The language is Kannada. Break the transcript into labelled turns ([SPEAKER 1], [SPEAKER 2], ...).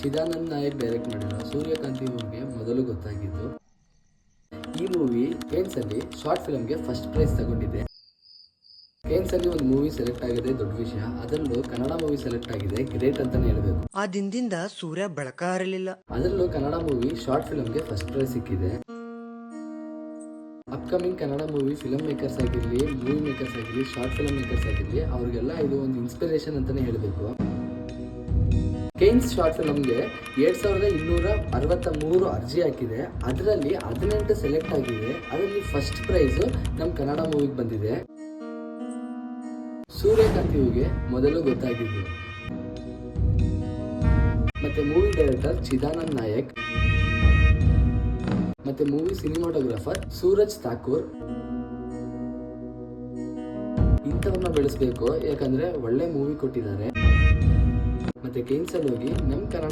[SPEAKER 1] ಚಿದಾನಂದ್ ನಾಯಕ್ ಡೈರೆಕ್ಟ್ ಮಾಡಿರೋ ಸೂರ್ಯಕಾಂತಿ ಮೂವಿಗೆ ಮೊದಲು ಗೊತ್ತಾಗಿದ್ದು. ಈ ಮೂವಿ ಕೇನ್ಸ್ ಅಲ್ಲಿ ಶಾರ್ಟ್ ಫಿಲ್ಮ್ಗೆ ಫಸ್ಟ್ ಪ್ರೈಸ್ ತಗೊಂಡಿದೆ. ಕೇನ್ಸ್ ಅಲ್ಲಿ ಒಂದು ಮೂವಿ ಸೆಲೆಕ್ಟ್ ಆಗಿದೆ ದೊಡ್ಡ ವಿಷಯ, ಅದರಲ್ಲೂ ಕನ್ನಡ ಮೂವಿ ಸೆಲೆಕ್ಟ್ ಆಗಿದೆ ಗ್ರೇಟ್ ಅಂತಾನೆ ಹೇಳ್ಬೇಕು.
[SPEAKER 2] ಆ ದಿನದಿಂದ ಸೂರ್ಯ ಬೆಳಕ ಹರಲಿಲ್ಲ.
[SPEAKER 1] ಅದರಲ್ಲೂ ಕನ್ನಡ ಮೂವಿ ಶಾರ್ಟ್ ಫಿಲ್ಮ್ಗೆ ಫಸ್ಟ್ ಪ್ರೈಸ್ ಸಿಕ್ಕಿದೆ. Upcoming Kannada movie film makers ಆಗಿರಲಿ, ಮೂವಿ ಮೇಕರ್ಸ್ ಆಗಿರಲಿ, ಶಾರ್ಟ್ ಫಿಲ್ಮ್ ಮೇಕರ್ಸ್ ಆಗಿರಲಿ, ಅವ್ರಿಗೆಲ್ಲ ಇದು ಒಂದು ಇನ್ಸ್ಪಿರೇಷನ್ ಅಂತಾನೆ ಹೇಳಬೇಕು. ಕೇನ್ಸ್ ಶಾರ್ಟ್ ಫಿಲ್ಮ್ಗೆ 7263 ಅರ್ಜಿ ಹಾಕಿದೆ. ಅದರಲ್ಲಿ 18 ಸೆಲೆಕ್ಟ್ ಆಗಿದೆ. ಅದರಲ್ಲಿ ಫಸ್ಟ್ ಪ್ರೈಸ್ ನಮ್ಮ ಕನ್ನಡ ಮೂವಿಗೆ ಬಂದಿದೆ. ಸೂರ್ಯಕಾಂತಿಗೆ ಮೊದಲು ಗೊತ್ತಾಗಿದ್ದು. ಮತ್ತೆ ಮೂವಿ ಡೈರೆಕ್ಟರ್ ಚಿದಾನಂದ್ ನಾಯಕ್, ಮತ್ತೆ ಮೂವಿ ಸಿನಿಮಾಟೋಗ್ರಾಫರ್ ಸೂರಜ್ ಥಾಕೂರ್. ಇಂಥವನ್ನ ಬೆಳೆಸಬೇಕು, ಯಾಕಂದ್ರೆ ಒಳ್ಳೆ ಮೂವಿ ಕೊಟ್ಟಿದ್ದಾರೆ. ಮತ್ತೆ ಕೇನ್ಸಲ್ಲಿ ಹೋಗಿ ನಮ್ಮ ಕನ್ನಡ